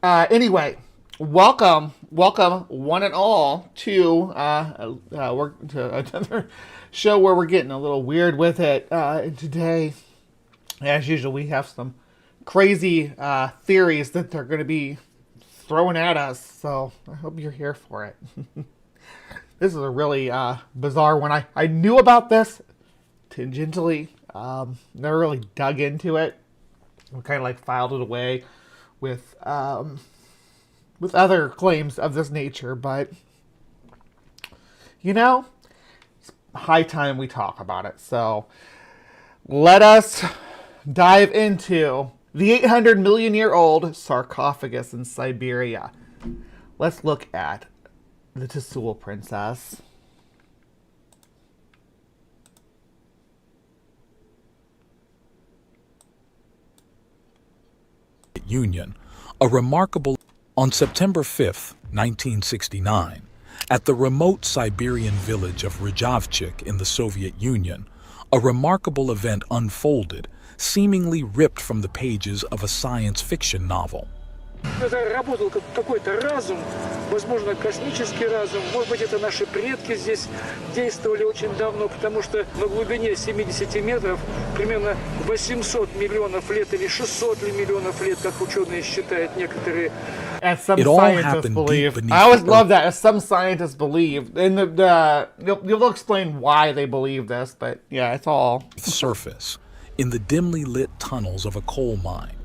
Anyway, welcome one and all to another show where we're getting a little weird with it. And today, as usual, we have some crazy theories that they're going to be throwing at us. So I hope you're here for it. This is a really bizarre one. I knew about this tangentially. Never really dug into it. We kind of like filed it away with other claims of this nature, but it's high time we talk about it. So let us dive into the 800 million year old sarcophagus in Siberia. Let's look at the Tsul princess. Union, a remarkable on September 5th, 1969, at the remote Siberian village of Ryzhavchik in the Soviet Union, a remarkable event unfolded, seemingly ripped from the pages of a science fiction novel. Это работал какой-то разум, возможно, космический разум. Может быть, это наши предки здесь действовали очень давно, потому что на глубине 70 метров примерно 800 миллионов лет или 600 миллионов лет, как ученые считают некоторые. As some scientists believe. I always love that. As some scientists believe. And you'll explain why they believe this, but yeah, it's all. Surface, in the dimly lit tunnels of a coal mine.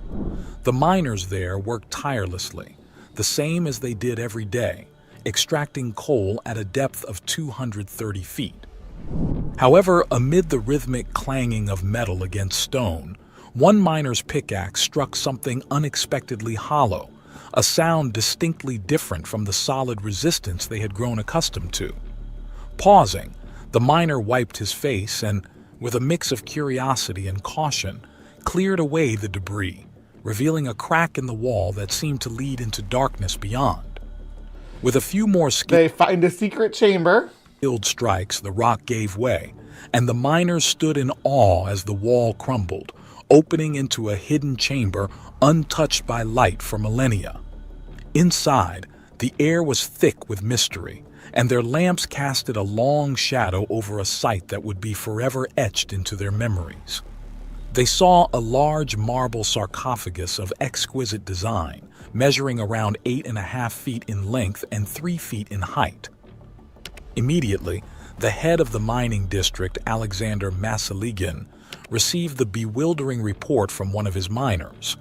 The miners there worked tirelessly, the same as they did every day, extracting coal at a depth of 230 feet. However, amid the rhythmic clanging of metal against stone, one miner's pickaxe struck something unexpectedly hollow, a sound distinctly different from the solid resistance they had grown accustomed to. Pausing, the miner wiped his face and, with a mix of curiosity and caution, cleared away the debris, revealing a crack in the wall that seemed to lead into darkness beyond. With a few more they find a secret chamber. Skilled strikes, the rock gave way, and the miners stood in awe as the wall crumbled, opening into a hidden chamber untouched by light for millennia. Inside, the air was thick with mystery, and their lamps casted a long shadow over a sight that would be forever etched into their memories. They saw a large marble sarcophagus of exquisite design, measuring around 8.5 feet in length and 3 feet in height. Immediately, the head of the mining district, Alexander Masaligin, received the bewildering report from one of his miners.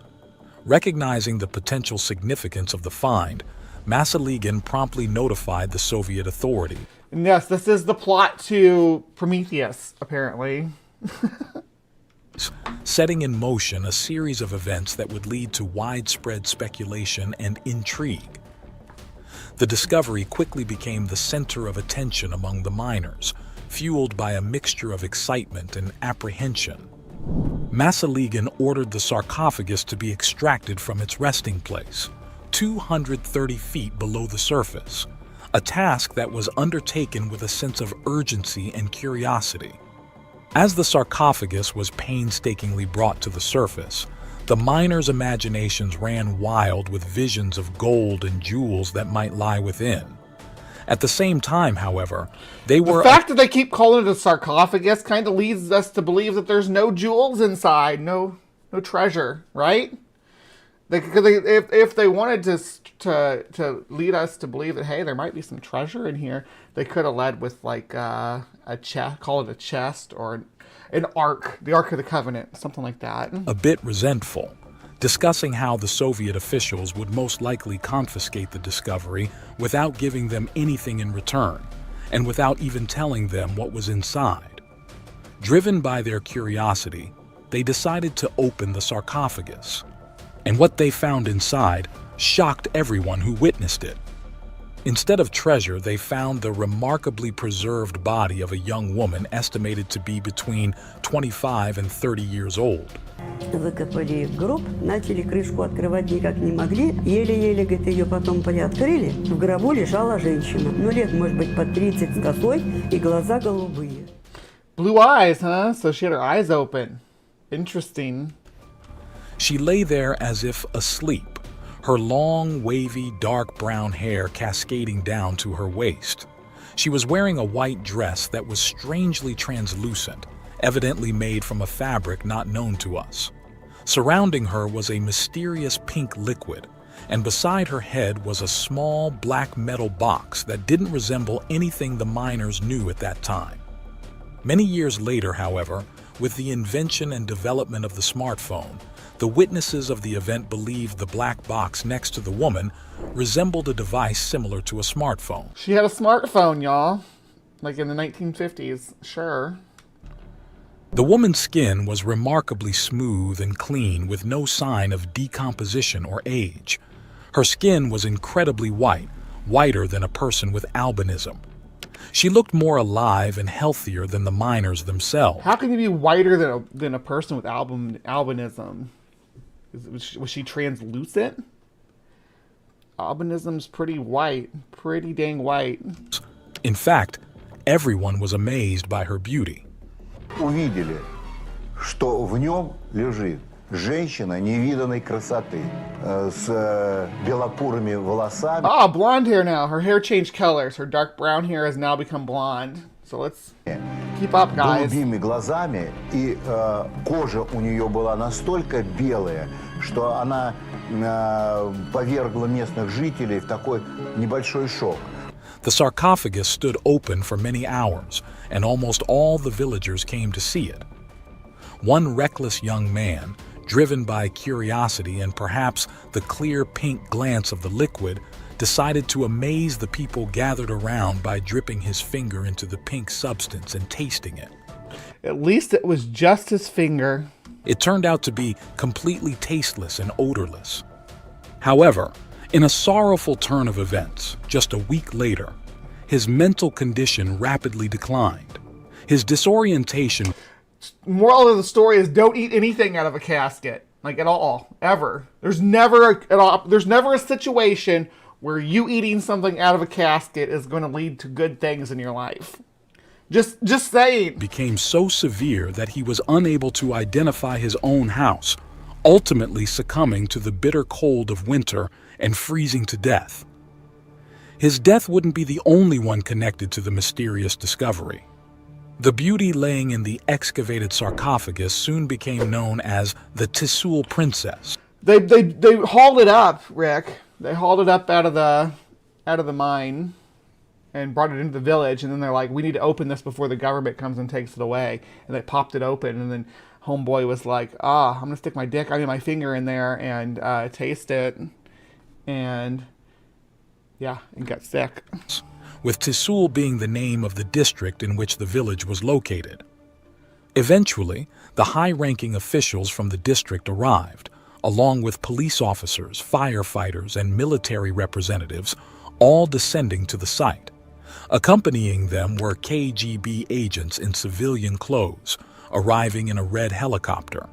Recognizing the potential significance of the find, Masaligin promptly notified the Soviet authority. And yes, this is the plot to Prometheus, apparently. Setting in motion a series of events that would lead to widespread speculation and intrigue. The discovery quickly became the center of attention among the miners, fueled by a mixture of excitement and apprehension. Masaligin ordered the sarcophagus to be extracted from its resting place, 230 feet below the surface, a task that was undertaken with a sense of urgency and curiosity. As the sarcophagus was painstakingly brought to the surface, the miners' imaginations ran wild with visions of gold and jewels that might lie within. At the same time, however, the fact that they keep calling it a sarcophagus kind of leads us to believe that there's no jewels inside, no treasure, right? If they wanted to lead us to believe that, hey, there might be some treasure in here, they could have led with like a chest, call it a chest, or an ark, the Ark of the Covenant, something like that. A bit resentful, discussing how the Soviet officials would most likely confiscate the discovery without giving them anything in return, and without even telling them what was inside. Driven by their curiosity, they decided to open the sarcophagus. And what they found inside shocked everyone who witnessed it. Instead of treasure, they found the remarkably preserved body of a young woman estimated to be between 25 and 30 years old. Выкопали гроб, начали крышку открывать никак не могли. Еле-еле, говорит, ее потом приоткрыли. В гробу лежала женщина. Ну, лет, может быть, под 30 с косой и глаза голубые. Blue eyes, huh? So she had her eyes open. Interesting. She lay there as if asleep, her long, wavy, dark brown hair cascading down to her waist. She was wearing a white dress that was strangely translucent, evidently made from a fabric not known to us. Surrounding her was a mysterious pink liquid, and beside her head was a small black metal box that didn't resemble anything the miners knew at that time. Many years later, however, with the invention and development of the smartphone, the witnesses of the event believed the black box next to the woman resembled a device similar to a smartphone. She had a smartphone, y'all. Like in the 1950s, sure. The woman's skin was remarkably smooth and clean with no sign of decomposition or age. Her skin was incredibly white, whiter than a person with albinism. She looked more alive and healthier than the miners themselves. How can you be whiter than a person with albinism? Was she translucent? Albinism's pretty white. Pretty dang white. In fact, everyone was amazed by her beauty. Увидели, что в нем лежит женщина невиданной красоты с белокурыми волосами. Ah, blonde hair now. Her hair changed colors. Her dark brown hair has now become blonde. So let's keep up, guys. Голубыми глазами, и кожа у нее была настолько белая, что она повергла местных жителей в такой небольшой шок. The sarcophagus stood open for many hours, and almost all the villagers came to see it. One reckless young man, driven by curiosity and perhaps the clear pink glance of the liquid, decided to amaze the people gathered around by dripping his finger into the pink substance and tasting it. At least it was just his finger. It turned out to be completely tasteless and odorless. However, in a sorrowful turn of events, just a week later, his mental condition rapidly declined. His disorientation... Moral of the story is don't eat anything out of a casket. Like at all. Ever. There's never a situation where you eating something out of a casket is going to lead to good things in your life. Just saying. Became so severe that he was unable to identify his own house, ultimately succumbing to the bitter cold of winter and freezing to death. His death wouldn't be the only one connected to the mysterious discovery. The beauty laying in the excavated sarcophagus soon became known as the Tisul Princess. They hauled it up, Rick. They hauled it up out of the mine and brought it into the village, and then they're like, we need to open this before the government comes and takes it away. And they popped it open, and then homeboy was like, I'm gonna stick my finger in there and taste it. And yeah, and got sick. With Tisul being the name of the district in which the village was located. Eventually, the high-ranking officials from the district arrived, along with police officers, firefighters, and military representatives, all descending to the site. Accompanying them were KGB agents in civilian clothes, arriving in a red helicopter.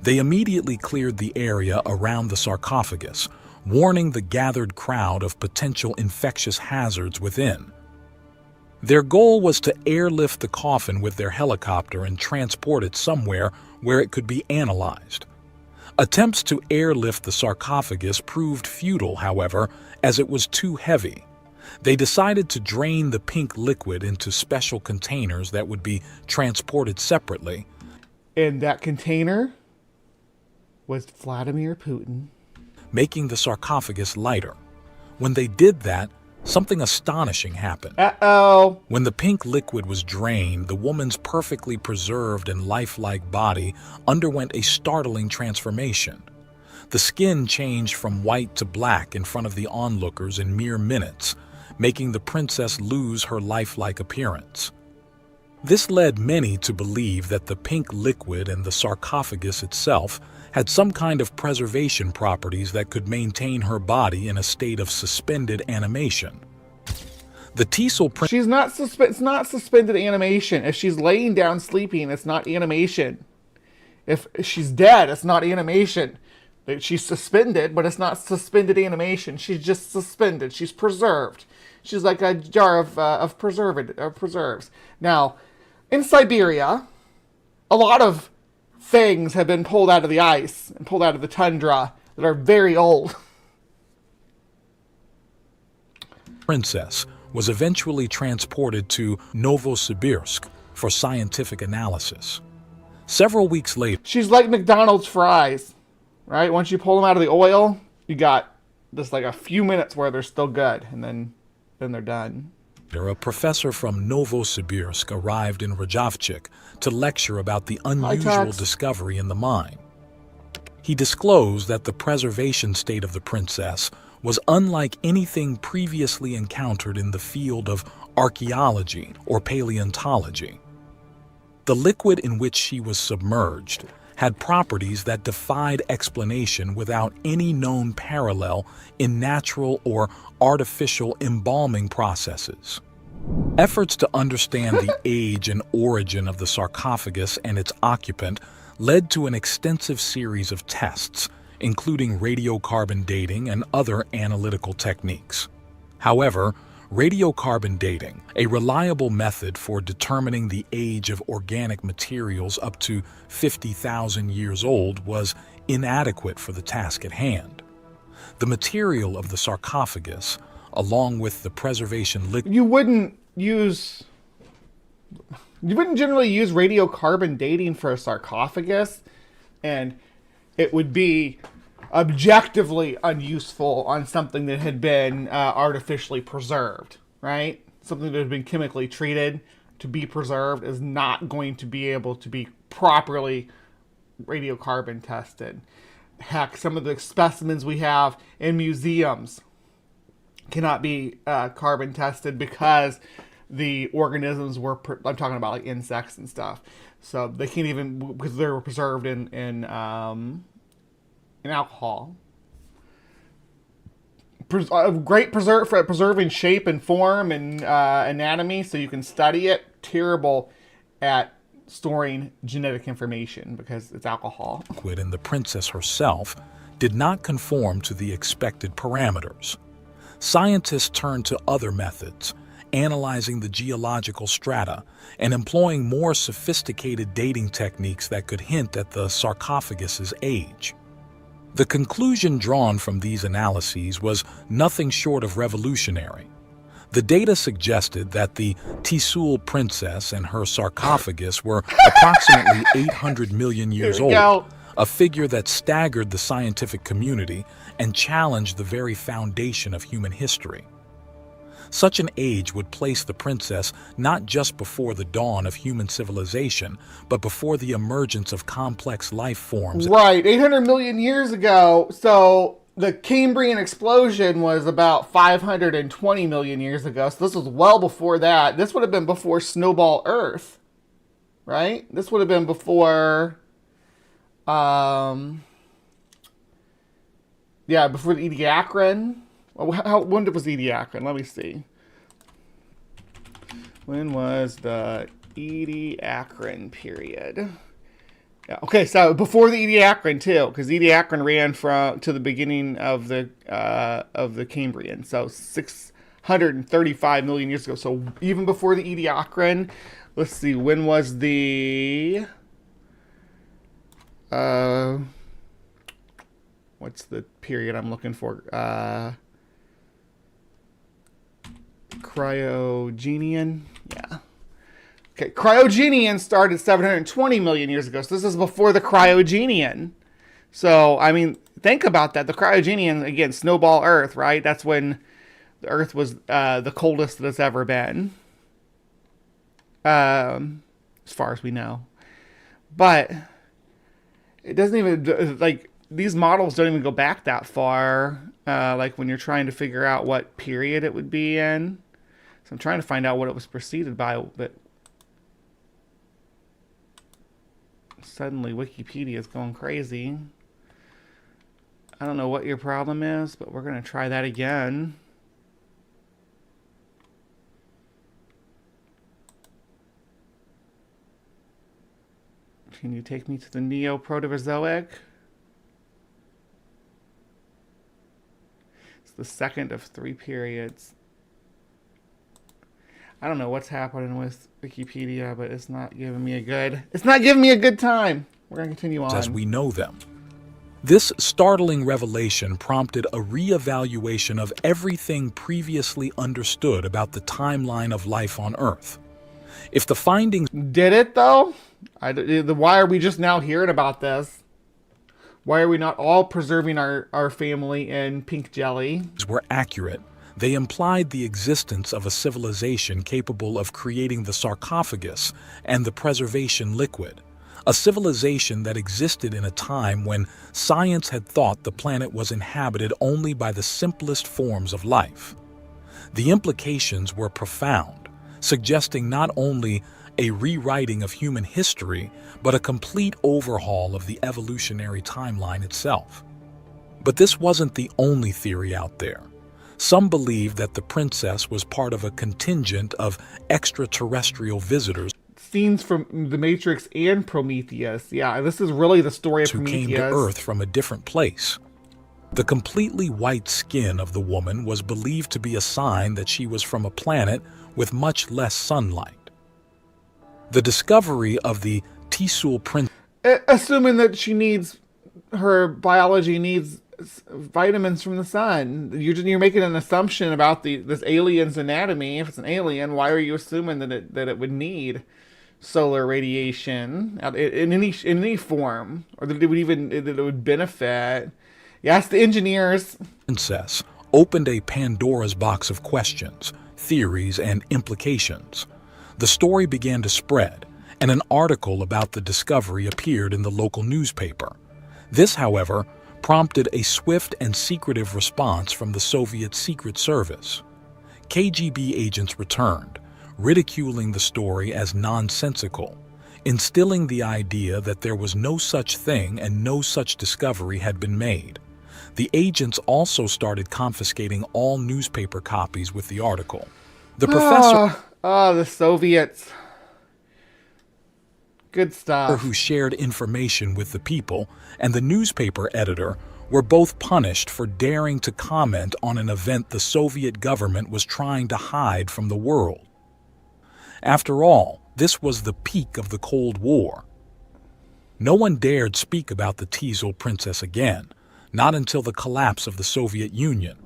They immediately cleared the area around the sarcophagus, warning the gathered crowd of potential infectious hazards within. Their goal was to airlift the coffin with their helicopter and transport it somewhere where it could be analyzed. Attempts to airlift the sarcophagus proved futile, however, as it was too heavy. They decided to drain the pink liquid into special containers that would be transported separately. And that container was Vladimir Putin. Making the sarcophagus lighter. When they did that, something astonishing happened. Uh-oh. When the pink liquid was drained, the woman's perfectly preserved and lifelike body underwent a startling transformation. The skin changed from white to black in front of the onlookers in mere minutes, making the princess lose her lifelike appearance. This led many to believe that the pink liquid and the sarcophagus itself had some kind of preservation properties that could maintain her body in a state of suspended animation. The Tisul Princess... It's not suspended animation. If she's laying down sleeping, it's not animation. If she's dead, it's not animation. She's suspended, but it's not suspended animation. She's just suspended. She's preserved. She's like a jar of preserves. Now, in Siberia, a lot of things have been pulled out of the ice and pulled out of the tundra that are very old. princess was eventually transported to Novosibirsk for scientific analysis. Several weeks later, She's like McDonald's fries, right? Once you pull them out of the oil, you got just like a few minutes where they're still good, and then they're done. a professor from Novosibirsk arrived in Rajavchik to lecture about the unusual discovery in the mine. He disclosed that the preservation state of the princess was unlike anything previously encountered in the field of archaeology or paleontology. The liquid in which she was submerged had properties that defied explanation without any known parallel in natural or artificial embalming processes. Efforts to understand the age and origin of the sarcophagus and its occupant led to an extensive series of tests, including radiocarbon dating and other analytical techniques. However, radiocarbon dating, a reliable method for determining the age of organic materials up to 50,000 years old, was inadequate for the task at hand. The material of the sarcophagus, along with the preservation liquid... You wouldn't generally use radiocarbon dating for a sarcophagus, and it would be objectively unuseful on something that had been artificially preserved, right? Something that had been chemically treated to be preserved is not going to be able to be properly radiocarbon tested. Heck, some of the specimens we have in museums cannot be carbon tested because the organisms were, I'm talking about like insects and stuff, so they can't even, because they were preserved in alcohol. Great for preserving shape and form and anatomy, so you can study it. Terrible at storing genetic information because it's alcohol. Liquid in the princess herself did not conform to the expected parameters. Scientists turned to other methods, analyzing the geological strata and employing more sophisticated dating techniques that could hint at the sarcophagus's age. The conclusion drawn from these analyses was nothing short of revolutionary. The data suggested that the Tisul princess and her sarcophagus were approximately 800 million years old, a figure that staggered the scientific community and challenged the very foundation of human history. Such an age would place the princess not just before the dawn of human civilization, but before the emergence of complex life forms. Right, 800 million years ago. So the Cambrian explosion was about 520 million years ago. So this was well before that. This would have been before Snowball Earth, right? This would have been before, before the Ediacaran. When was the Ediacaran? Let me see. When was the Ediacaran period? Yeah, okay, so before the Ediacaran too, because the Ediacaran ran to the beginning of the Cambrian, so 635 million years ago. So even before the Ediacaran, let's see, when was the what's the period I'm looking for? Cryogenian? Yeah. Okay, Cryogenian started 720 million years ago. So this is before the Cryogenian. So, I mean, think about that. The Cryogenian, again, Snowball Earth, right? That's when the Earth was the coldest that it's ever been. As far as we know. But it doesn't even, like, these models don't even go back that far. Like when you're trying to figure out what period it would be in. So I'm trying to find out what it was preceded by, but suddenly Wikipedia is going crazy. I don't know what your problem is, but we're going to try that again. Can you take me to the Neo-Proterozoic? It's the second of 3 periods. I don't know what's happening with Wikipedia, but it's not giving me a good time. We're going to continue on. As we know them. This startling revelation prompted a re-evaluation of everything previously understood about the timeline of life on Earth. If the findings Did it, though? Why are we just now hearing about this? Why are we not all preserving our family in pink jelly? were accurate, they implied the existence of a civilization capable of creating the sarcophagus and the preservation liquid, a civilization that existed in a time when science had thought the planet was inhabited only by the simplest forms of life. The implications were profound, suggesting not only a rewriting of human history, but a complete overhaul of the evolutionary timeline itself. But this wasn't the only theory out there. Some believe that the princess was part of a contingent of extraterrestrial visitors Scenes from The Matrix and Prometheus. Yeah, this is really the story of who Prometheus. came to Earth from a different place. The completely white skin of the woman was believed to be a sign that she was from a planet with much less sunlight. The discovery of the Tisul princess, Assuming that her biology needs vitamins from the sun. You're making an assumption about this alien's anatomy. If it's an alien, why are you assuming that it would need solar radiation in any form, or that it would benefit? Yes, the engineers. opened a Pandora's box of questions, theories, and implications. The story began to spread, and an article about the discovery appeared in the local newspaper. This, however, prompted a swift and secretive response from the Soviet Secret Service. KGB agents returned, ridiculing the story as nonsensical, instilling the idea that there was no such thing and no such discovery had been made. The agents also started confiscating all newspaper copies with the article. The professor the Soviets. Good stuff. who shared information with the people and the newspaper editor were both punished for daring to comment on an event the Soviet government was trying to hide from the world. After all, this was the peak of the Cold War. No one dared speak about the Tisul princess again, not until the collapse of the Soviet Union.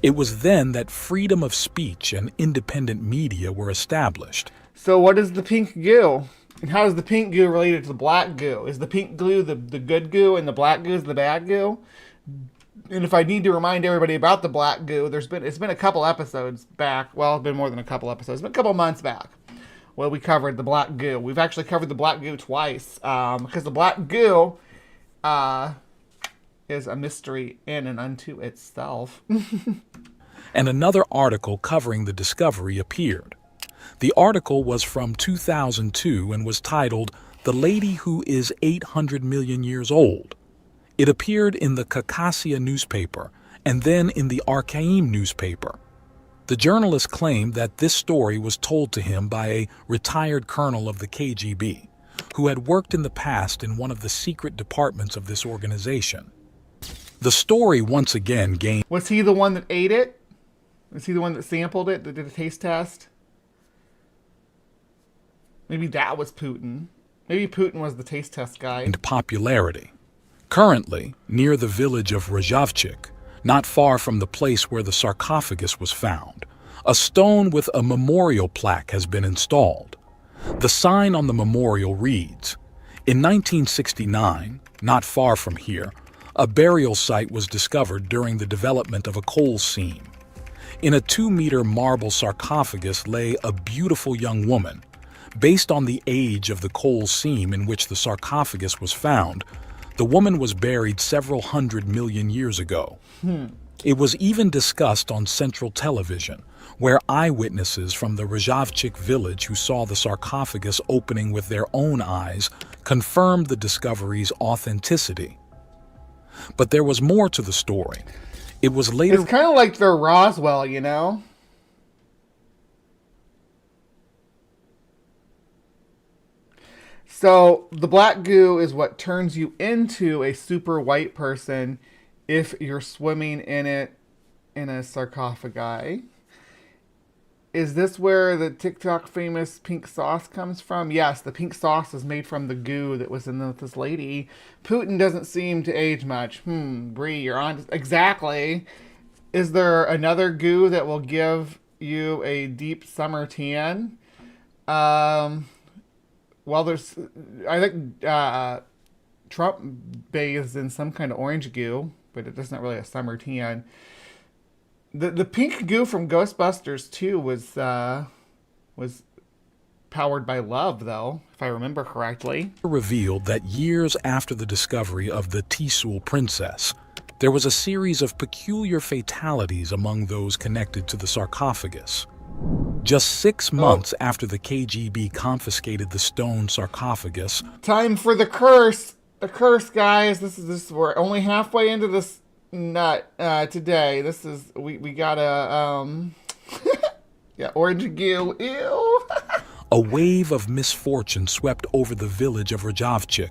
It was then that freedom of speech and independent media were established. So what is the pink goo? And how is the pink goo related to the black goo? Is the pink goo the good goo and the black goo is the bad goo? And if I need to remind everybody about the black goo, it's been a couple episodes back. Well, it's been more than a couple episodes. It's been a couple months back. Well, we covered the black goo. We've actually covered the black goo twice. Because the black goo is a mystery in and unto itself. And another article covering the discovery appeared. The article was from 2002 and was titled, "The Lady Who Is 800 Million Years Old." It appeared in the Khakassia newspaper and then in the Archaim newspaper. The journalist claimed that this story was told to him by a retired colonel of the KGB, who had worked in the past in one of the secret departments of this organization. The story once again gained... Was he the one that ate it? Was he the one that sampled it, that did a taste test? Maybe that was Putin. Maybe Putin was the taste test guy. ...and popularity. Currently, near the village of Rajavchik, not far from the place where the sarcophagus was found, a stone with a memorial plaque has been installed. The sign on the memorial reads, "In 1969, not far from here, a burial site was discovered during the development of a coal seam. In a 2-meter marble sarcophagus lay a beautiful young woman. Based on the age of the coal seam in which the sarcophagus was found, the woman was buried several 100 million years ago." It was even discussed on Central Television, where eyewitnesses from the Rajavchik village who saw the sarcophagus opening with their own eyes confirmed the discovery's authenticity. But there was more to the story. It was later... It's kind of like the Roswell, you know? So the black goo is what turns you into a super white person if you're swimming in it in a sarcophagi. Is this where the TikTok famous pink sauce comes from? Yes, the pink sauce is made from the goo that was in this lady. Putin doesn't seem to age much. Bree, you're on. Exactly. Is there another goo that will give you a deep summer tan? Well, there's, I think Trump bathes in some kind of orange goo, but it's not really a summer tan. The pink goo from Ghostbusters 2 was powered by love, though, if I remember correctly. Revealed that years after the discovery of the Tsul princess, there was a series of peculiar fatalities among those connected to the sarcophagus. Just 6 months after the KGB confiscated the stone sarcophagus. Time for the curse! The curse, guys! We're only halfway into this nut today. This is we gotta yeah, orange goo. Ew. A wave of misfortune swept over the village of Rajavchik,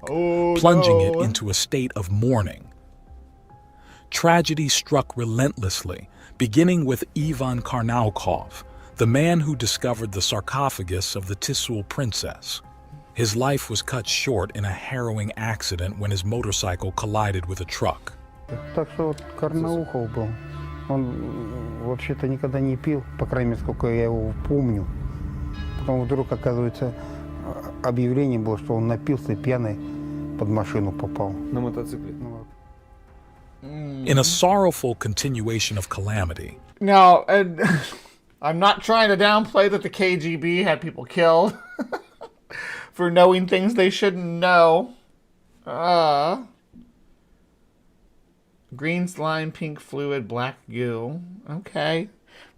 plunging it into a state of mourning. Tragedy struck relentlessly, beginning with Ivan Karnaukov, the man who discovered the sarcophagus of the Tsul princess. His life was cut short in a harrowing accident when his motorcycle collided with a truck. Так что вот Карнаухов был. Он вообще-то никогда не пил, по крайней мере, сколько я его помню. Потом вдруг, оказывается, объявление было, что он напился и пьяный под машину попал. На мотоцикле. In a sorrowful continuation of calamity. Now, I'm not trying to downplay that the KGB had people killed for knowing things they shouldn't know. Green slime, pink fluid, black goo. Okay.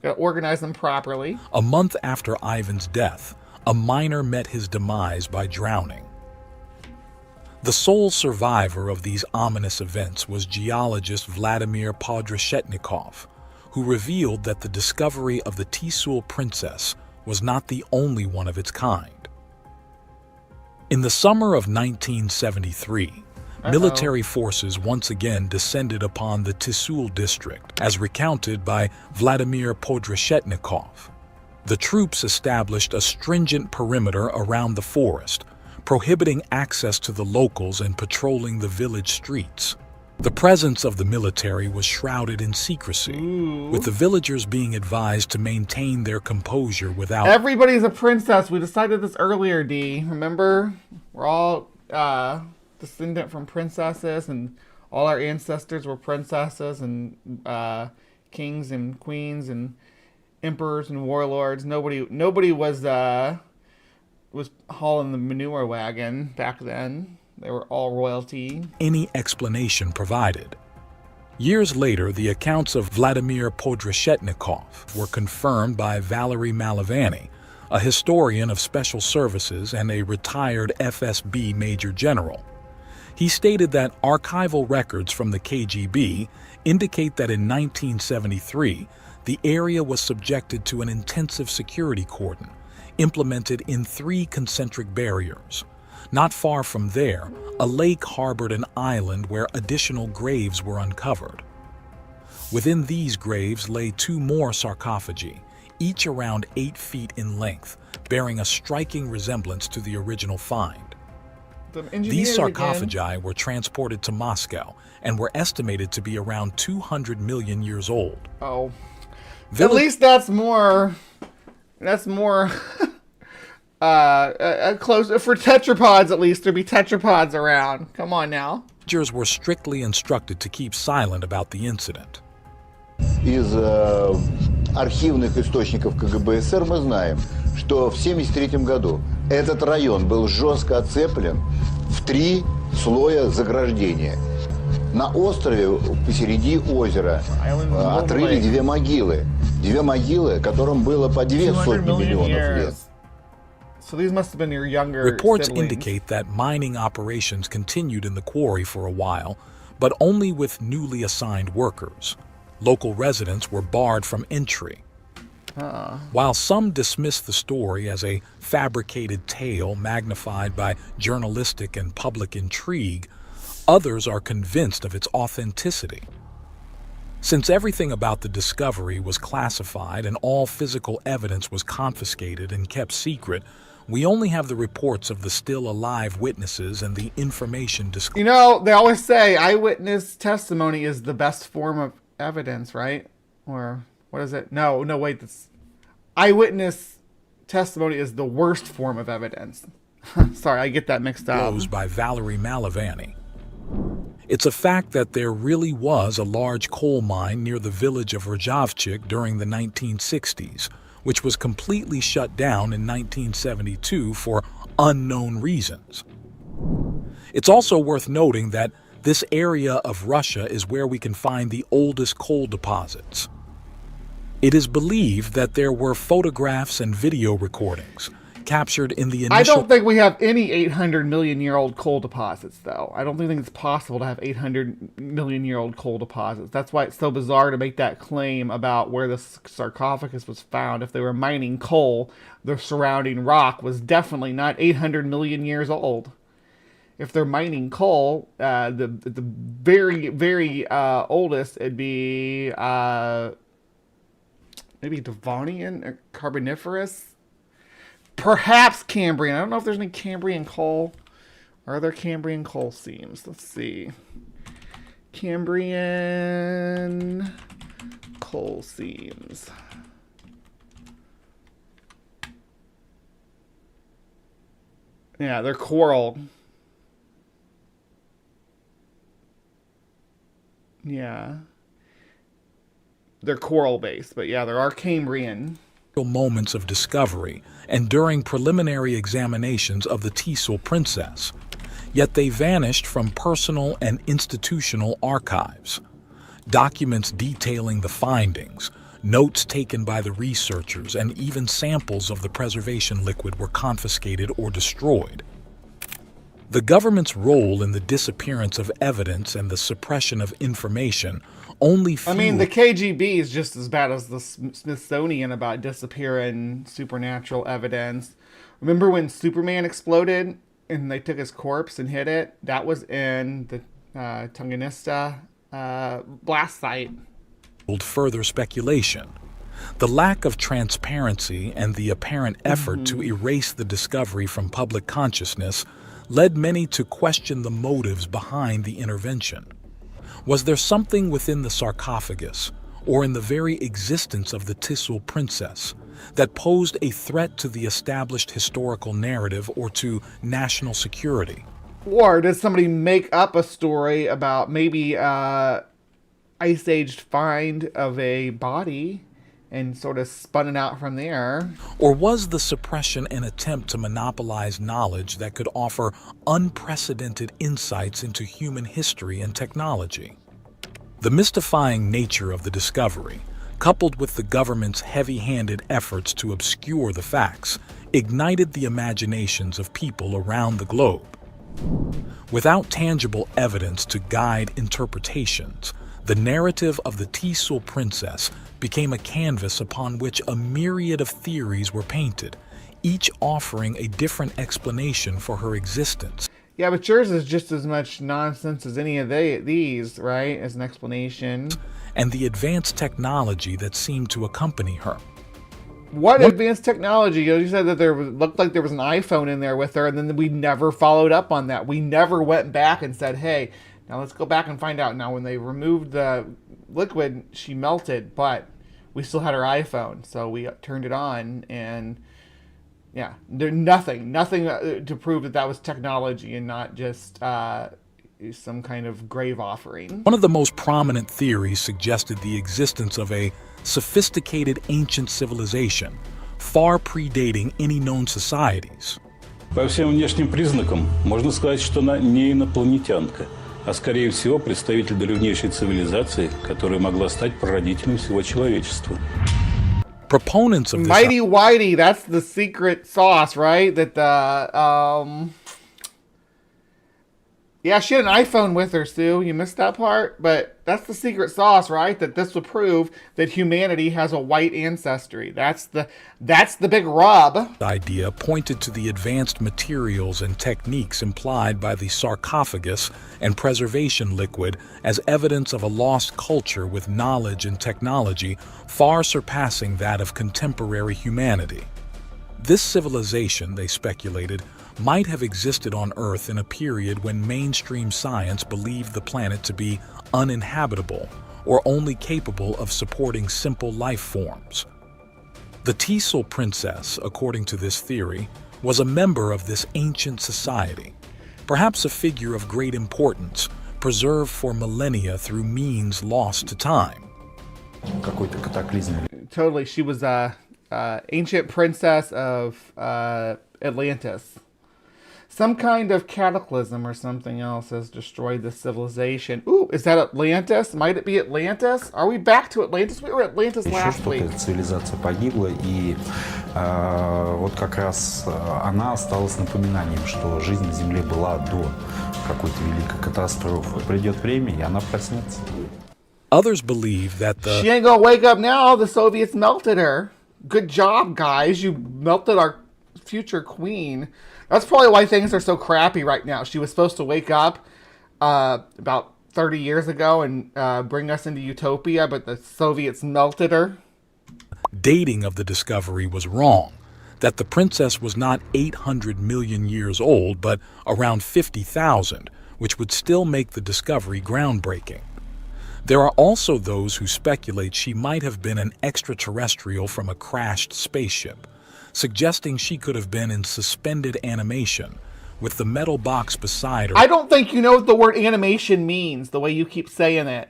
Gotta organize them properly. A month after Ivan's death, a miner met his demise by drowning. The sole survivor of these ominous events was geologist Vladimir Podreshetnikov, who revealed that the discovery of the Tsul princess was not the only one of its kind. In the summer of 1973, military forces once again descended upon the Tsul district, as recounted by Vladimir Podreshetnikov. The troops established a stringent perimeter around the forest, prohibiting access to the locals and patrolling the village streets. The presence of the military was shrouded in secrecy, with the villagers being advised to maintain their composure without... Everybody's a princess. We decided this earlier, D. Remember? We're all descendant from princesses, and all our ancestors were princesses and kings and queens and emperors and warlords. Nobody was hauling the manure wagon back then. They were all royalty. Any explanation provided. Years later, the accounts of Vladimir Podreshetnikov were confirmed by Valery Malavany, a historian of special services and a retired FSB major general. He stated that archival records from the KGB indicate that in 1973, the area was subjected to an intensive security cordon, implemented in 3 concentric barriers. Not far from there, a lake harbored an island where additional graves were uncovered. Within these graves lay 2 more sarcophagi, each around 8 feet in length, bearing a striking resemblance to the original find. These sarcophagi were transported to Moscow and were estimated to be around 200 million years old. Oh. At least that's more close for tetrapods. At least there'd be tetrapods around. Come on now. Villagers were strictly instructed to keep silent about the incident. Из архивных источников КГБ СССР мы знаем, что в 1973 году этот район был жестко оцеплен в 3 слоя заграждения. На острове посреди озера отрыли 2 могилы. 2 могилы, которым было по 200 миллионов лет. So these must have been your younger Reports siblings. indicate that mining operations continued in the quarry for a while, but only with newly assigned workers. Local residents were barred from entry. While some dismiss the story as a fabricated tale magnified by journalistic and public intrigue, others are convinced of its authenticity. Since everything about the discovery was classified and all physical evidence was confiscated and kept secret, we only have the reports of the still alive witnesses and the information disclosed. You know, they always say eyewitness testimony is the best form of evidence, right? Or what is it? No, wait, that's eyewitness testimony is the worst form of evidence. Sorry, I get that mixed up. By Valerie Malavani. It's a fact that there really was a large coal mine near the village of Rajavchik during the 1960s, which was completely shut down in 1972 for unknown reasons. It's also worth noting that this area of Russia is where we can find the oldest coal deposits. It is believed that there were photographs and video recordings captured in the initial... I don't think we have any 800 million year old coal deposits, though. I don't think it's possible to have 800 million year old coal deposits. That's why it's so bizarre to make that claim about where the sarcophagus was found. If they were mining coal, the surrounding rock was definitely not 800 million years old. If they're mining coal, the very, very oldest, it'd be maybe Devonian or Carboniferous. Perhaps Cambrian. I don't know if there's any Cambrian coal. Are there Cambrian coal seams? Let's see. Cambrian coal seams. Yeah, they're coral. Yeah. They're coral based, but yeah, there are Cambrian. Moments of discovery and during preliminary examinations of the Thistle princess, yet they vanished from personal and institutional archives. Documents detailing the findings, notes taken by the researchers, and even samples of the preservation liquid were confiscated or destroyed. The government's role in the disappearance of evidence and the suppression of information only fueled... I mean, the KGB is just as bad as the Smithsonian about disappearing supernatural evidence. Remember when Superman exploded and they took his corpse and hid it? That was in the Tunganista blast site. Further speculation. The lack of transparency and the apparent effort to erase the discovery from public consciousness led many to question the motives behind the intervention. Was there something within the sarcophagus, or in the very existence of the Thistle princess, that posed a threat to the established historical narrative or to national security? Or did somebody make up a story about maybe ice-aged find of a body and sort of spun it out from there? Or was the suppression an attempt to monopolize knowledge that could offer unprecedented insights into human history and technology? The mystifying nature of the discovery, coupled with the government's heavy-handed efforts to obscure the facts, ignited the imaginations of people around the globe. Without tangible evidence to guide interpretations, the narrative of the Thistle princess became a canvas upon which a myriad of theories were painted, each offering a different explanation for her existence. Yeah, but yours is just as much nonsense as any of these, right? As an explanation. And the advanced technology that seemed to accompany her. What advanced technology? You said that looked like there was an iPhone in there with her, and then we never followed up on that. We never went back and said, hey, now let's go back and find out. Now, when they removed the liquid, she melted, but we still had her iPhone, so we turned it on, and yeah, there's nothing to prove that was technology and not just some kind of grave offering. One of the most prominent theories suggested the existence of a sophisticated ancient civilization, far predating any known societies. По всем внешним признакам можно сказать, что она не инопланетянка, а скорее всего представитель древнейшей цивилизации, которая могла стать прародителем всего человечества. Proponents of this Mighty Whitey, that's the secret sauce, right? That the Yeah, she had an iPhone with her, Sue. You missed that part? But that's the secret sauce, right? That this would prove that humanity has a white ancestry. That's the big rub. Idea pointed to the advanced materials and techniques implied by the sarcophagus and preservation liquid as evidence of a lost culture with knowledge and technology far surpassing that of contemporary humanity. This civilization, they speculated, might have existed on Earth in a period when mainstream science believed the planet to be uninhabitable or only capable of supporting simple life forms. The Teasel Princess, according to this theory, was a member of this ancient society, perhaps a figure of great importance, preserved for millennia through means lost to time. Totally, she was a ancient princess of Atlantis. Some kind of cataclysm or something else has destroyed the civilization. Ooh, is that Atlantis? Might it be Atlantis? Are we back to Atlantis? We were at Atlantis last week. Цивилизация погибла, и вот как раз она осталась напоминанием, что жизнь на Земле была до какой-то великой катастрофы. Придет время, и она проснется. Others believe that She ain't gonna wake up now. The Soviets melted her. Good job, guys. You melted our future queen. That's probably why things are so crappy right now. She was supposed to wake up about 30 years ago and bring us into utopia, but the Soviets melted her. dating of the discovery was wrong, that the princess was not 800 million years old, but around 50,000, which would still make the discovery groundbreaking. There are also those who speculate she might have been an extraterrestrial from a crashed spaceship, suggesting she could have been in suspended animation, with the metal box beside her. I don't think you know what the word animation means, the way you keep saying it.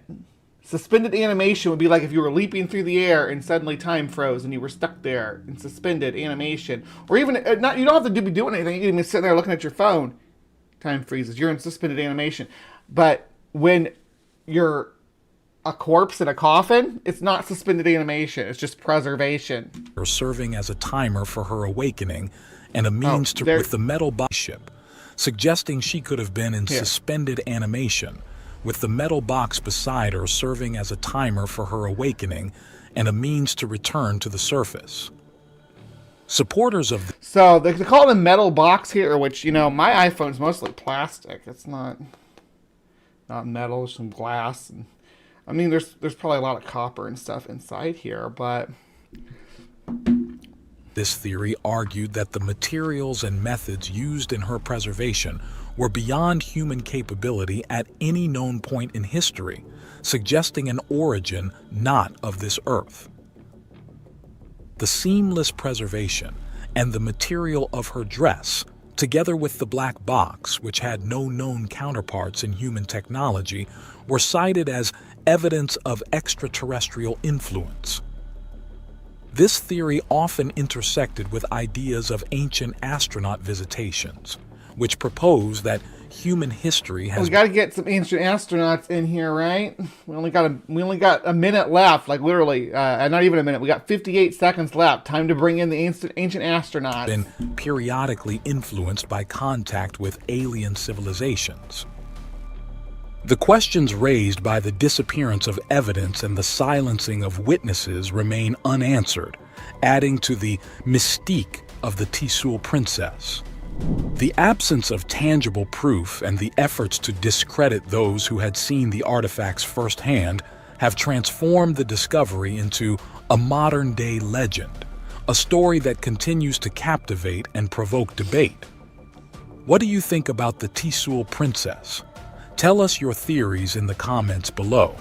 Suspended animation would be like if you were leaping through the air and suddenly time froze and you were stuck there in suspended animation. Or even, not, you don't have to be doing anything. You can even sit there looking at your phone. Time freezes. You're in suspended animation. But when you're a corpse in a coffin, it's not suspended animation. It's just preservation. Serving as a timer for her awakening and a means to with the metal box ship, suggesting she could have been in suspended animation, with the metal box beside her serving as a timer for her awakening and a means to return to the surface. Supporters of so they call it a metal box here, which, you know, my iPhone's mostly plastic. It's not metal, some glass, and I mean, there's probably a lot of copper and stuff inside here, but this theory argued that the materials and methods used in her preservation were beyond human capability at any known point in history, suggesting an origin not of this earth. The seamless preservation and the material of her dress, together with the black box, which had no known counterparts in human technology, were cited as evidence of extraterrestrial influence. This theory often intersected with ideas of ancient astronaut visitations, which propose that human history has... We got to get some ancient astronauts in here, right? We only got a minute left, like literally, not even a minute. We got 58 seconds left. Time to bring in the ancient astronauts. Been periodically influenced by contact with alien civilizations. The questions raised by the disappearance of evidence and the silencing of witnesses remain unanswered, adding to the mystique of the Teasel Princess. The absence of tangible proof and the efforts to discredit those who had seen the artifacts firsthand have transformed the discovery into a modern-day legend, a story that continues to captivate and provoke debate. What do you think about the Teasel Princess? Tell us your theories in the comments below.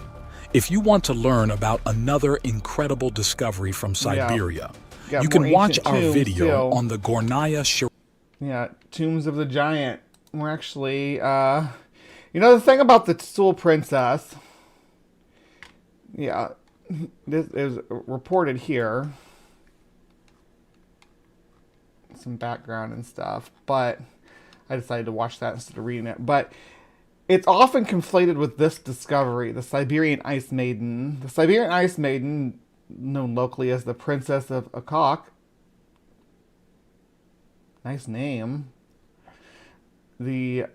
If you want to learn about another incredible discovery from Siberia, you can watch our video on the Gornaya Shir. Yeah, Tombs of the Giant. We're actually, you know, the thing about the Teasel Princess, yeah, this is reported here. Some background and stuff, but I decided to watch that instead of reading it. But it's often conflated with this discovery, the Siberian Ice Maiden. The Siberian Ice Maiden, known locally as the Princess of Akok. Nice name. The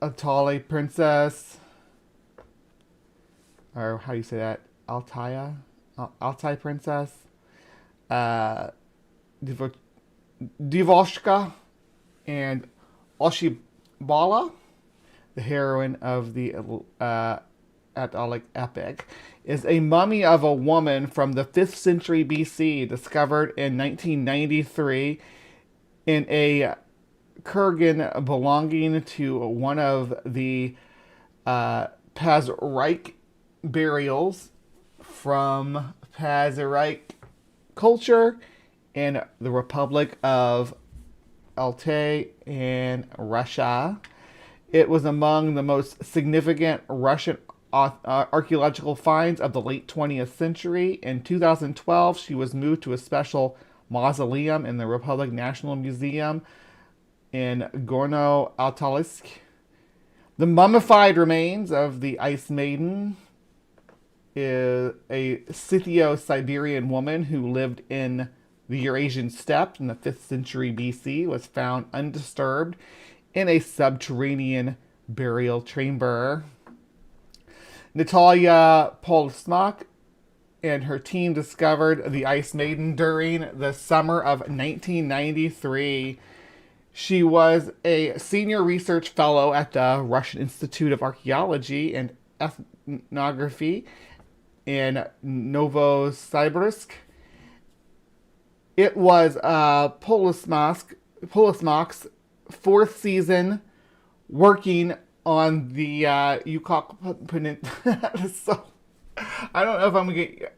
Atali princess, or how do you say that? Altai princess, uh, Divoshka, and Oshibala, the heroine of the Atalic epic, is a mummy of a woman from the 5th century BC, discovered in 1993 in a kurgan belonging to one of the Pazarike burials from Pazarike culture in the Republic of Altai in Russia. It was among the most significant Russian archaeological finds of the late 20th century. In 2012, she was moved to a special mausoleum in the Republic National Museum in Gorno-Altalysk. The mummified remains of the Ice Maiden is a Scythio-Siberian woman who lived in the Eurasian steppe in the 5th century BC, was found undisturbed in a subterranean burial chamber. Natalia Polsmak and her team discovered the Ice Maiden during the summer of 1993. She was a senior research fellow at the Russian Institute of Archaeology and Ethnography in Novosibirsk. It was Polsmak's 4th season working on the Ukok Peninsula. So, I don't know if I'm going to get...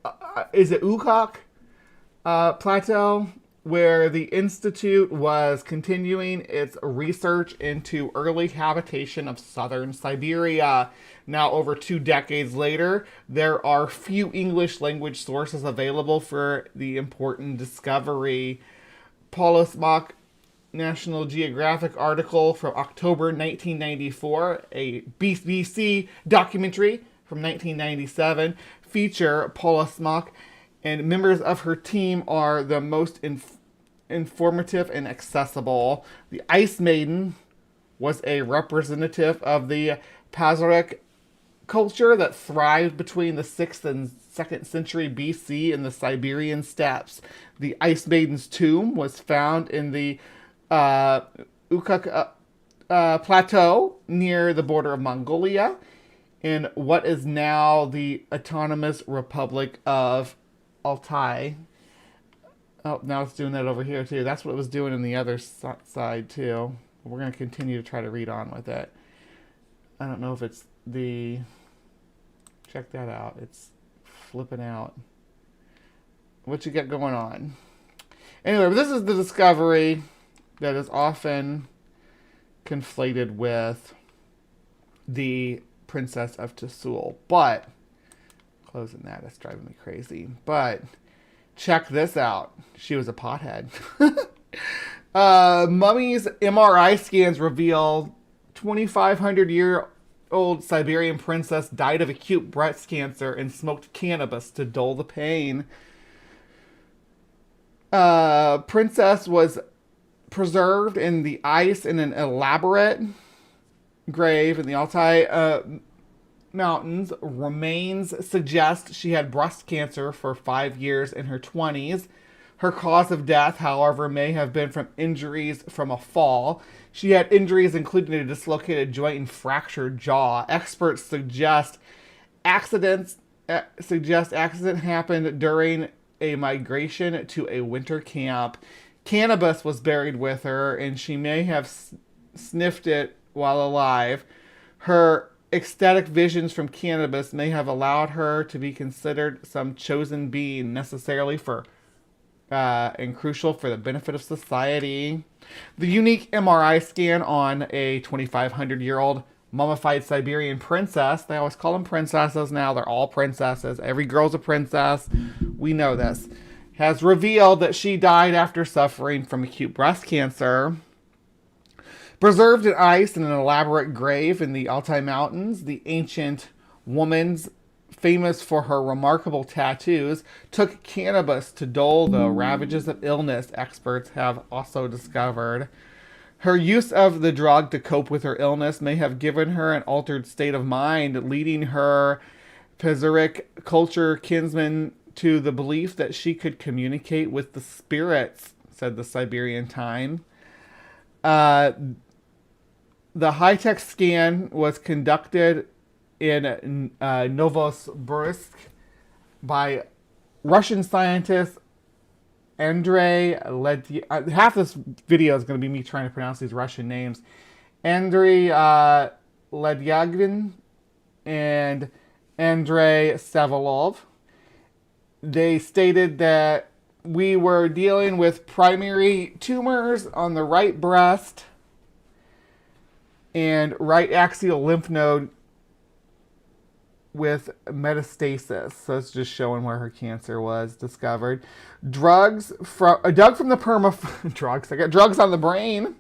is it Ukok Plateau? Where the Institute was continuing its research into early habitation of southern Siberia. Now, over 2 decades later, there are few English language sources available for the important discovery. Polsmak National Geographic article from October 1994, a BBC documentary from 1997, feature Polsmak and members of her team are the most informative and accessible. The Ice Maiden was a representative of the Pazyryk culture that thrived between the 6th and 2nd century BC in the Siberian steppes. The Ice Maiden's tomb was found in the Ukok Plateau near the border of Mongolia in what is now the Autonomous Republic of Altai. Oh, now it's doing that over here too. That's what it was doing in the other side too. We're going to continue to try to read on with it. I don't know if it's the... Check that out. It's flipping out. What you got going on? Anyway, this is the discovery that is often conflated with the Princess of Tsul. But... closing that's driving me crazy. But check this out. She was a pothead. Mummy's MRI scans reveal 2,500-year-old Siberian princess died of acute breast cancer and smoked cannabis to dull the pain. Princess was preserved in the ice in an elaborate grave in the Altai Mountains. Remains suggest she had breast cancer for 5 years in her 20s. Her cause of death, however, may have been from injuries from a fall. She had injuries including a dislocated joint and fractured jaw. Experts suggest accident happened during a migration to a winter camp. Cannabis was buried with her, and she may have sniffed it while alive. Her ecstatic visions from cannabis may have allowed her to be considered some chosen being necessarily for and crucial for the benefit of society. The unique MRI scan on a 2,500-year-old mummified Siberian princess, they always call them princesses now, they're all princesses, every girl's a princess, we know this, has revealed that she died after suffering from acute breast cancer. Preserved in ice in an elaborate grave in the Altai Mountains, the ancient woman's, famous for her remarkable tattoos, took cannabis to dull the ravages of illness, experts have also discovered. Her use of the drug to cope with her illness may have given her an altered state of mind, leading her Pizarric culture kinsman to the belief that she could communicate with the spirits, said the Siberian Time. The high-tech scan was conducted in Novosibirsk by Russian scientist Andrei half this video is going to be me trying to pronounce these Russian names. Andrei Ledyagin and Andrei Savalov. They stated that we were dealing with primary tumors on the right breast and right axial lymph node with metastasis. So it's just showing where her cancer was discovered. Dug from the drugs. I got drugs on the brain.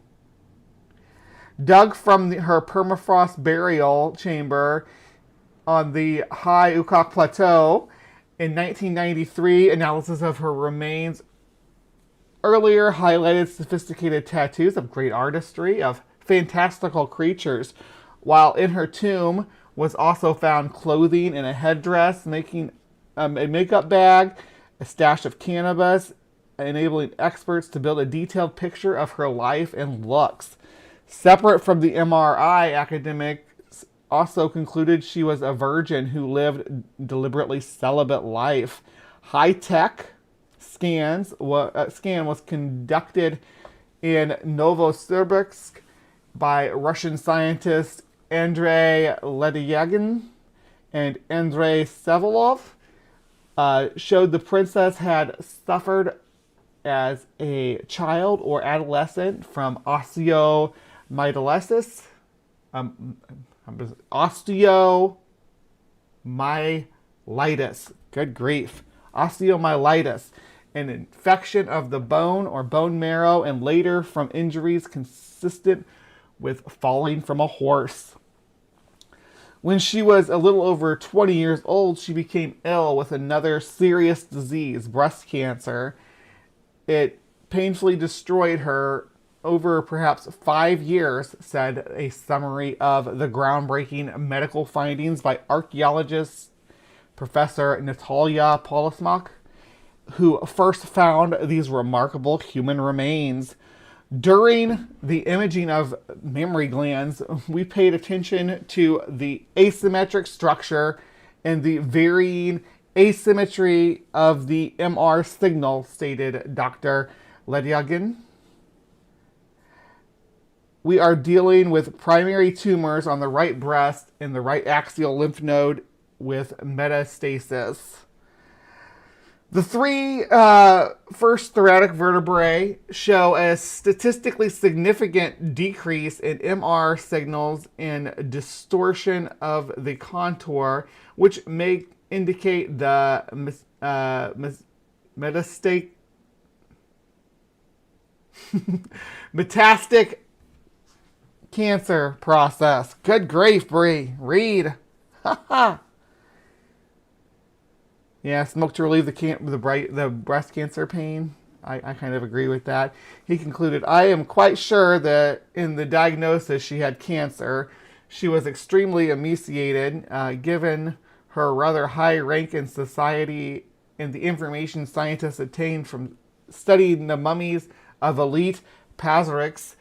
Dug from her permafrost burial chamber on the High Ukok Plateau in 1993. Analysis of her remains earlier highlighted sophisticated tattoos of great artistry of fantastical creatures, while in her tomb was also found clothing and a headdress, making a makeup bag, a stash of cannabis, enabling experts to build a detailed picture of her life and looks. Separate from the MRI, academics also concluded she was a virgin who lived deliberately celibate life. High-tech scan was conducted in Novosibirsk by Russian scientists Andrei Ledyagin and Andrei Savalov. Showed the princess had suffered as a child or adolescent from osteomyelitis. Osteomyelitis. Good grief. Osteomyelitis. An infection of the bone or bone marrow, and later from injuries consistent with falling from a horse. When she was a little over 20 years old, she became ill with another serious disease, breast cancer. It painfully destroyed her over perhaps 5 years, said a summary of the groundbreaking medical findings by archaeologist Professor Natalia Polismak, who first found these remarkable human remains. During the imaging of mammary glands, we paid attention to the asymmetric structure and the varying asymmetry of the MR signal, stated Dr. Ledyagin. We are dealing with primary tumors on the right breast and the right axial lymph node with metastasis. The three first thoracic vertebrae show a statistically significant decrease in MR signals and distortion of the contour, which may indicate the metastatic cancer process. Good grief, Bree. Read. Ha ha. Yeah, smoke to relieve the breast cancer pain. I kind of agree with that. He concluded, I am quite sure that in the diagnosis she had cancer. She was extremely emaciated, given her rather high rank in society and the information scientists obtained from studying the mummies of elite Pazariks.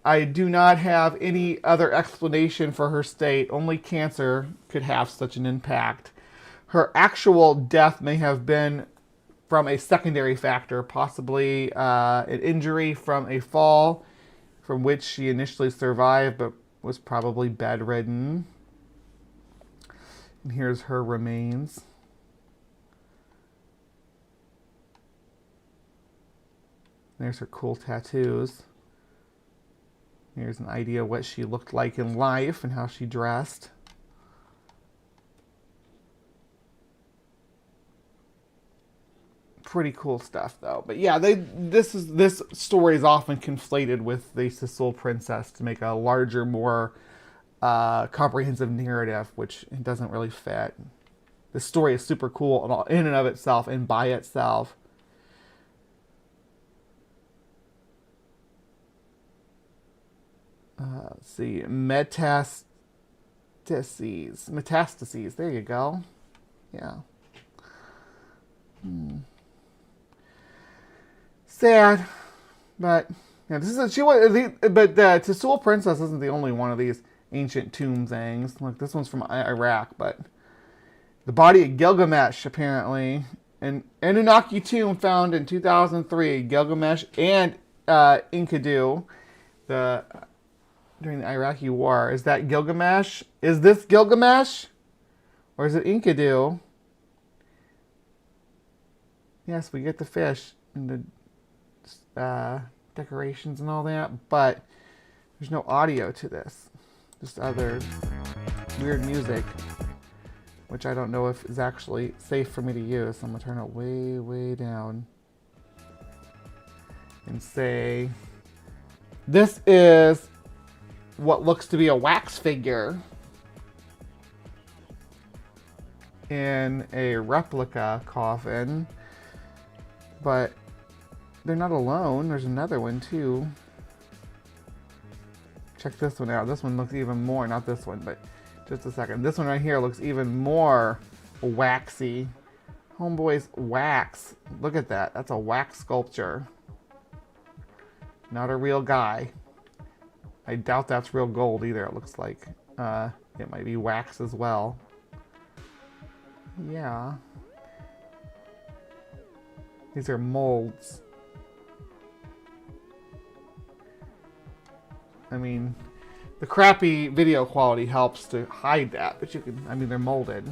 I do not have any other explanation for her state. Only cancer could have such an impact. Her actual death may have been from a secondary factor, possibly an injury from a fall from which she initially survived but was probably bedridden. And here's her remains. There's her cool tattoos. Here's an idea of what she looked like in life and how she dressed. Pretty cool stuff, though. But yeah, this story is often conflated with the Sissul princess to make a larger, more comprehensive narrative, which it doesn't really fit. The story is super cool in and of itself and by itself. Let's see, metastases. There you go. Yeah. Sad, but yeah, this is but Tsul Princess isn't the only one of these ancient tomb things. Look, this one's from Iraq, but the body of Gilgamesh, apparently, an Anunnaki tomb found in 2003. Gilgamesh and Enkidu, during the Iraqi war. Is that Gilgamesh? Is this Gilgamesh, or is it Enkidu? Yes, we get the fish and the decorations and all that, but there's no audio to this. Just other weird music, which I don't know if is actually safe for me to use. So I'm gonna turn it way, way down and say, this is what looks to be a wax figure in a replica coffin, but they're not alone. There's another one too. Check this one out. This one looks even more, not this one, but just a second. This one right here looks even more waxy. Homeboy's wax. Look at that. That's a wax sculpture. Not a real guy. I doubt that's real gold either. It looks like it might be wax as well. Yeah. These are molds. I mean, the crappy video quality helps to hide that, but you can, I mean, they're molded.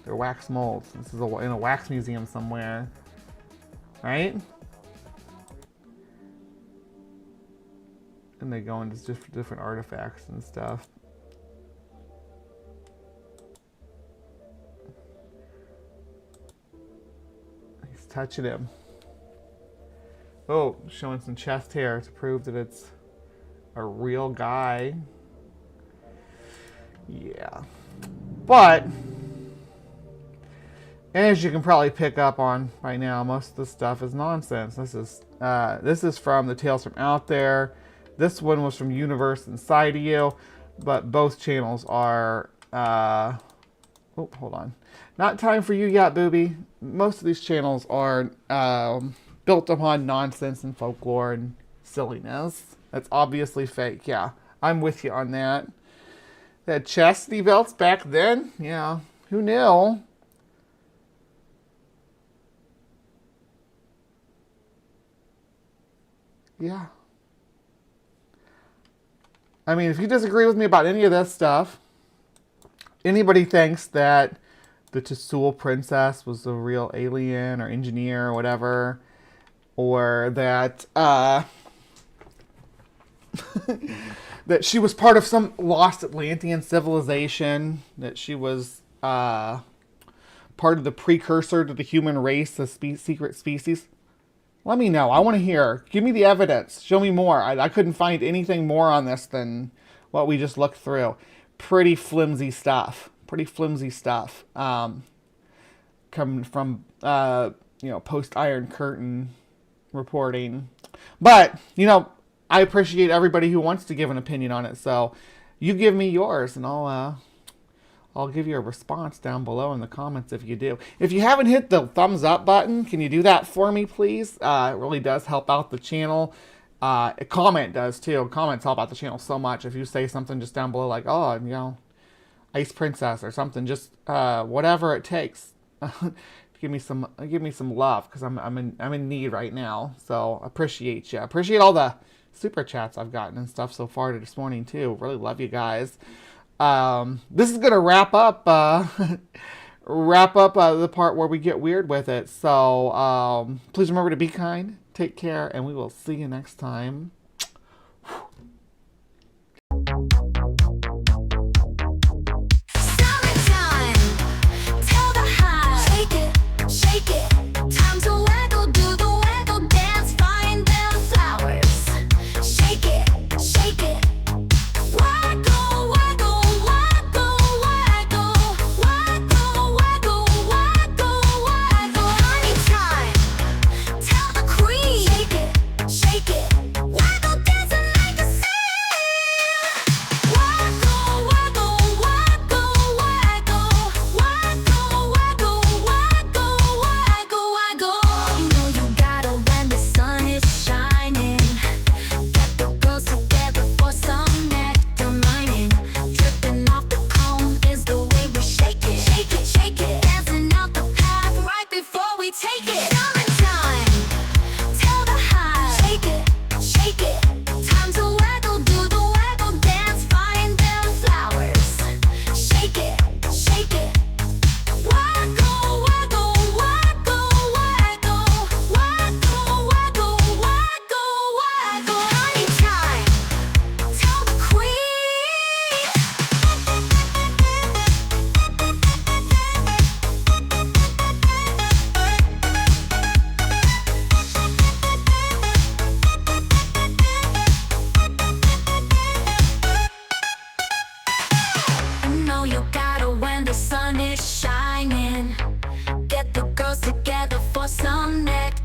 They're wax molds. This is in a wax museum somewhere, right? And they go into different artifacts and stuff. He's touching him. Oh, showing some chest hair to prove that it's a real guy. Yeah. But as you can probably pick up on by now, most of the stuff is nonsense. This is from the Tales from Out There. This one was from Universe Inside of You, but both channels are oh, hold on. Not time for you yet, booby. Most of these channels are built upon nonsense and folklore and silliness. That's obviously fake. Yeah, I'm with you on that. They had chastity belts back then. Yeah, who knew? Yeah. I mean, if you disagree with me about any of this stuff, anybody thinks that the Tsul Princess was a real alien or engineer or whatever, or that that she was part of some lost Atlantean civilization, that she was part of the precursor to the human race, the secret species, let me know. I want to hear. Give me the evidence. Show me more. I couldn't find anything more on this than what we just looked through. Pretty flimsy stuff. Pretty flimsy stuff. Coming from, post-Iron Curtain reporting. But, I appreciate everybody who wants to give an opinion on it. So you give me yours, and I'll give you a response down below in the comments if you do. If you haven't hit the thumbs up button, can you do that for me, please? It really does help out the channel. A comment does too. Comments help out the channel so much. If you say something just down below, like, oh, Ice Princess or something, just whatever it takes. give me some love, because I'm in need right now. So appreciate you. Appreciate all the super chats I've gotten and stuff so far this morning too. Really love you guys. This is gonna wrap up the part where we get weird with it. So please remember to be kind, take care, and we will see you next time. What? take it. Summertime, tell the hive. Shake it, time to waggle, do the waggle dance, find them flowers. Shake it, waggle, waggle, waggle, waggle, waggle, waggle, waggle, waggle. Honey time, tell the queen. You know you gotta when the sun is shining. Get the girls together for some nectar.